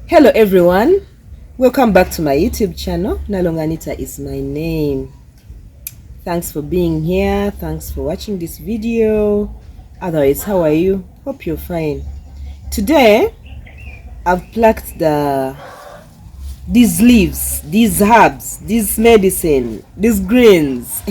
Hello everyone, welcome back to my YouTube channel. Nalongo Anita is my name. Thanks for being here. Thanks for watching this video. Otherwise, how are you? Hope you're fine. Today I've plucked these leaves, these herbs, this medicine, these greens.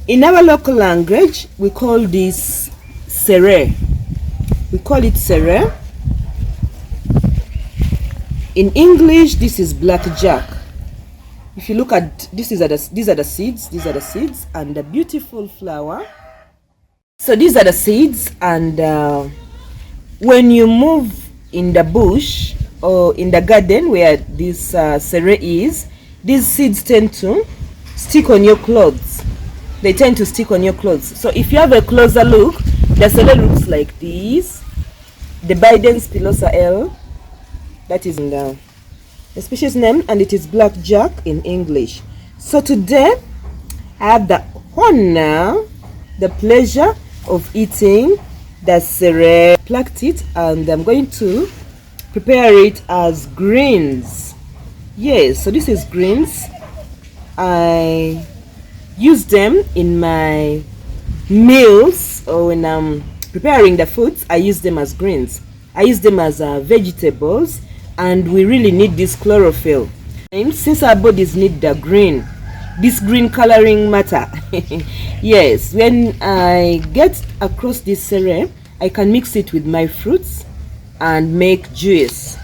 In our local language we call this sere. We call it sere. In English, this is blackjack. If you look at these are the seeds. These are the seeds and the beautiful flower. So these are the seeds, and when you move in the bush or in the garden where this sere is, these seeds tend to stick on your clothes. They tend to stick on your clothes. So if you have a closer look, the sere looks like this. The Biden's Pilosa L. That is the species name, and it is blackjack in English. So today I have the honor, the pleasure of eating the sere. Plucked it, and I'm going to prepare it as greens. Yes, so this is greens. I use them in my meals, or when I'm preparing the foods, I use them as greens. I use them as vegetables. And we really need this chlorophyll, and since our bodies need the green, this green coloring matter. Yes, when I get across this sere, I can mix it with my fruits and make juice.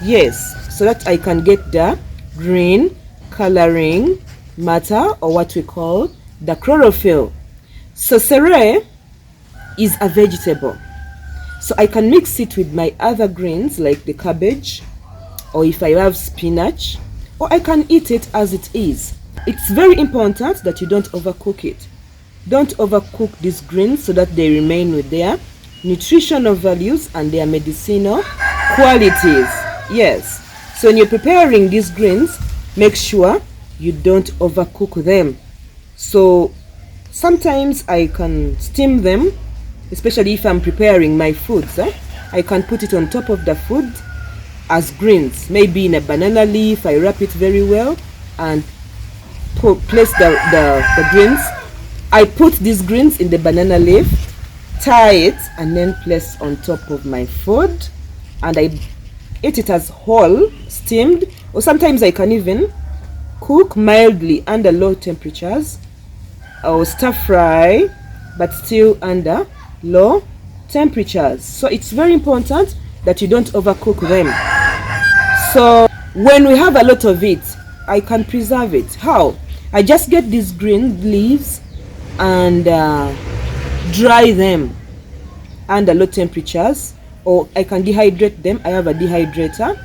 Yes, so that I can get the green coloring matter, or what we call the chlorophyll. So sere is a vegetable. So I can mix it with my other greens like the cabbage, or if I have spinach, or I can eat it as it is. It's very important that you don't overcook it. Don't overcook these greens so that they remain with their nutritional values and their medicinal qualities. Yes. So when you're preparing these greens, make sure you don't overcook them. So sometimes I can steam them, especially if I'm preparing my foods. I can put it on top of the food as greens, maybe in a banana leaf. I wrap it very well and place the greens. I put these greens in the banana leaf, tie it, and then place on top of my food, and I eat it as whole, steamed, or sometimes I can even cook mildly under low temperatures, or stir fry but still under low temperatures. So it's very important that you don't overcook them. So when we have a lot of it, I can preserve it. How? I just get these green leaves and dry them under low temperatures, or I can dehydrate them. I have a dehydrator,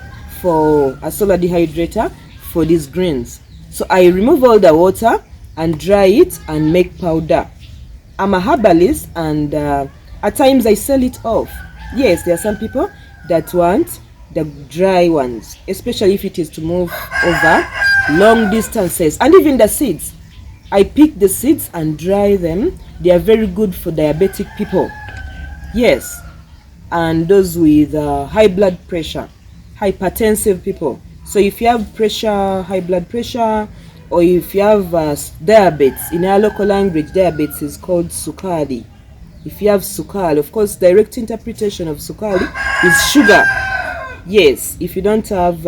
a solar dehydrator for these greens. So I remove all the water and dry it and make powder. I'm a herbalist, and at times I sell it off. Yes, there are some people that want the dry ones, especially if it is to move over long distances. And even the seeds, I pick the seeds and dry them. They are very good for diabetic people. Yes, and those with high blood pressure, hypertensive people. So if you have pressure, high blood pressure, or if you have diabetes, in our local language diabetes is called sukari. If you have sukari, of course, direct interpretation of sukari is sugar. Yes, if you don't have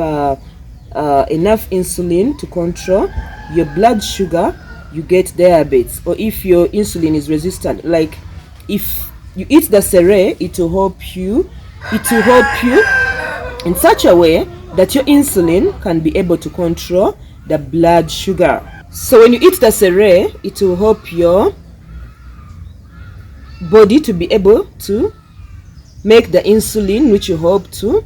enough insulin to control your blood sugar, you get diabetes. Or if your insulin is resistant, like if you eat the sere, it will help you in such a way that your insulin can be able to control the blood sugar. So when you eat the sere, it will help your body to be able to make the insulin, which you hope to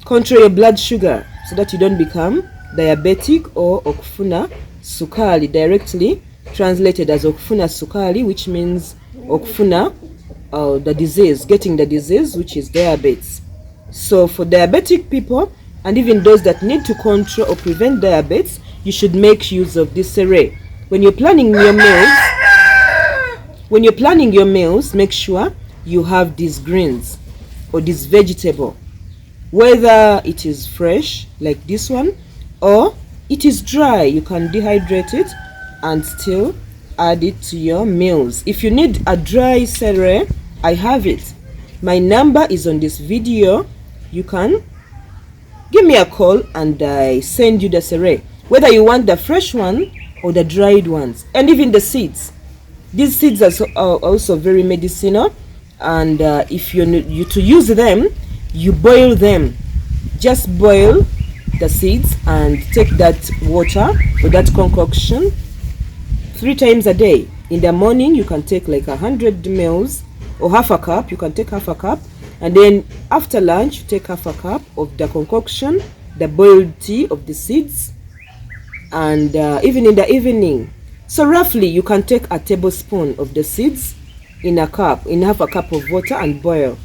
control your blood sugar, so that you don't become diabetic or okufuna sukari, directly translated as okufuna sukari, which means okufuna the disease, getting the disease, which is diabetes. So for diabetic people, and even those that need to control or prevent diabetes, you should make use of this sere. When you're planning your meals, make sure you have these greens. or this vegetable, whether it is fresh like this one or it is dry. You can dehydrate it and still add it to your meals. If you need a dry sere, I have it. My number is on this video. You can give me a call and I send you the sere, whether you want the fresh one or the dried ones, and even the seeds. These seeds are also very medicinal, and if you to use them, you boil them. Just boil the seeds and take that water or that concoction 3 times a day. In the morning you can take like 100 ml or half a cup. You can take half a cup, and then after lunch you take half a cup of the concoction, the boiled tea of the seeds, and even in the evening. So roughly you can take a tablespoon of the seeds in half a cup of water and boil.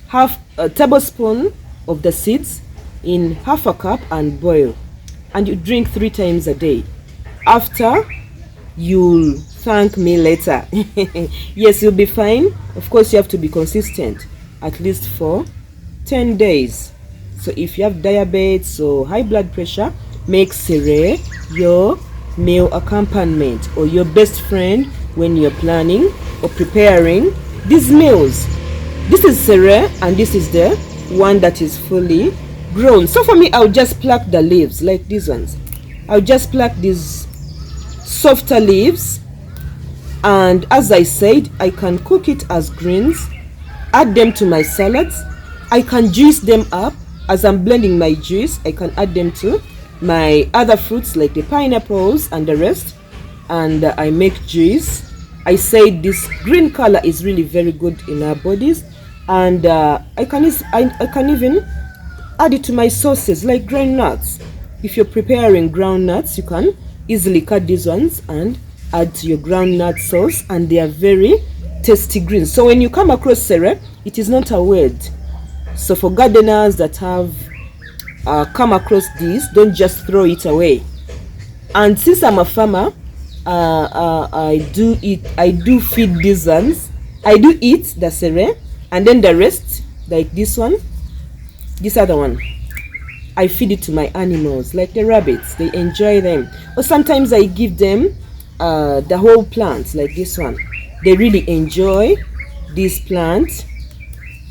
Half a tablespoon of the seeds in half a cup and boil, and you drink 3 times a day. After, you'll thank me later. Yes, you'll be fine. Of course, you have to be consistent, at least for 10 days. So if you have diabetes or high blood pressure, make sere your meal accompaniment or your best friend when you're planning or preparing these meals. This is sere, and this is the one that is fully grown. So for me, I'll just pluck the leaves like these ones. I'll just pluck these softer leaves, and as I said, I can cook it as greens, add them to my salads. I can juice them up. As I'm blending my juice, I can add them to my other fruits like the pineapples and the rest, and I make juice. I said this green color is really very good in our bodies, and I can even add it to my sauces like ground nuts. If you're preparing ground nuts, you can easily cut these ones and add to your ground nut sauce, and they are very tasty greens. So when you come across sere, it is not a word. So for gardeners that have come across this, don't just throw it away. And since I'm a farmer, I do feed these ones. I do eat the sere, and then the rest, like this one, this other one, I feed it to my animals, like the rabbits. They enjoy them. Or sometimes I give them the whole plant, like this one. They really enjoy this plant,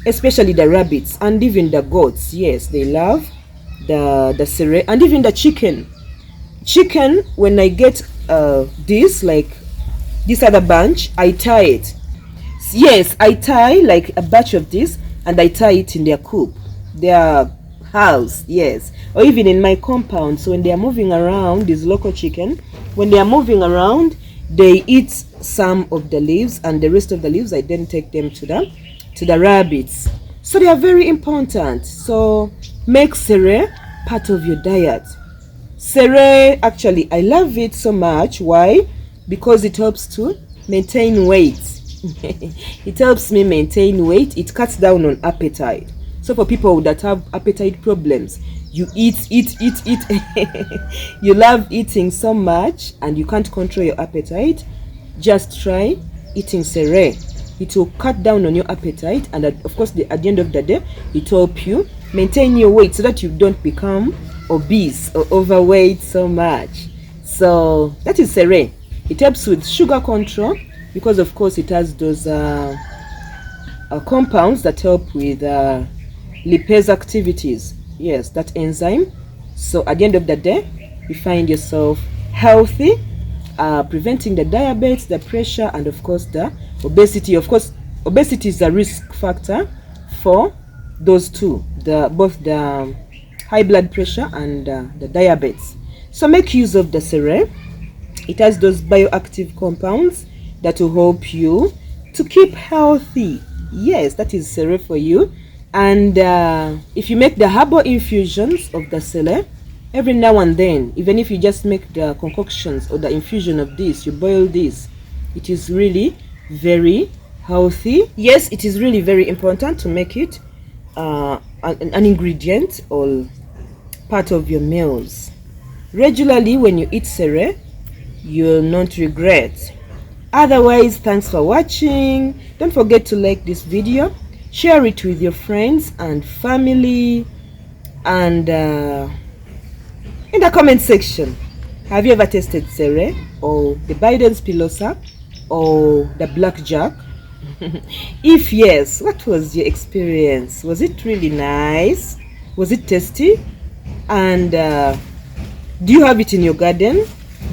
especially the rabbits and even the goats. Yes, they love the sere, and even the chicken. When I get this, like this other bunch, I tie it. Yes, I tie like a batch of this, and I tie it in their coop, their house. Yes, or even in my compound. So when they are moving around, these local chicken, when they are moving around, they eat some of the leaves, and the rest of the leaves I then take them to the rabbits. So they are very important. So make sere part of your diet. Sere, actually, I love it so much. Why? Because it helps to maintain weight. It helps me maintain weight. It cuts down on appetite. So for people that have appetite problems, you eat. You love eating so much and you can't control your appetite, just try eating sere. It will cut down on your appetite, and of course at the end of the day, it will help you maintain your weight so that you don't become obese or overweight so much. So that is sere. It helps with sugar control, because of course it has those compounds that help with lipase activities. Yes, that enzyme. So at the end of the day, you find yourself healthy, preventing the diabetes, the pressure, and of course the obesity. Of course, obesity is a risk factor for those two, both the high blood pressure and the diabetes. So make use of the sere. It has those bioactive compounds that will help you to keep healthy. Yes, that is sere for you. And if you make the herbal infusions of the sere every now and then, even if you just make the concoctions or the infusion of this, you boil this, it is really very healthy. Yes, it is really very important to make it an ingredient or part of your meals regularly. When you eat sere, you'll not regret. Otherwise, thanks for watching. Don't forget to like this video, Share it with your friends and family. And in the comment section, have you ever tasted sere or the Biden's Pilosa or the blackjack? If yes, what was your experience? Was it really nice? Was it tasty? And do you have it in your garden?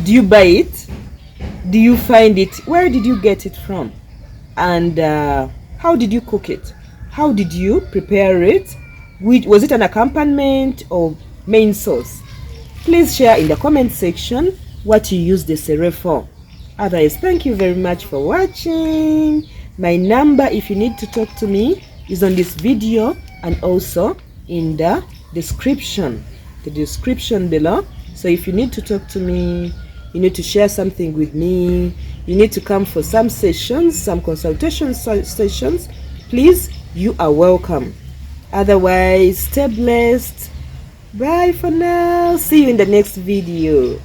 Do you buy it? Do you find it? Where did you get it from? And how did you cook it? How did you prepare it? Was it an accompaniment or main sauce? Please share in the comment section what you use the sere for. Otherwise, thank you very much for watching. My number, if you need to talk to me, is on this video and also in the description below. So if you need to talk to me, you need to share something with me, you need to come for some sessions, some consultation sessions, please, you are welcome. Otherwise, stay blessed. Bye for now. See you in the next video.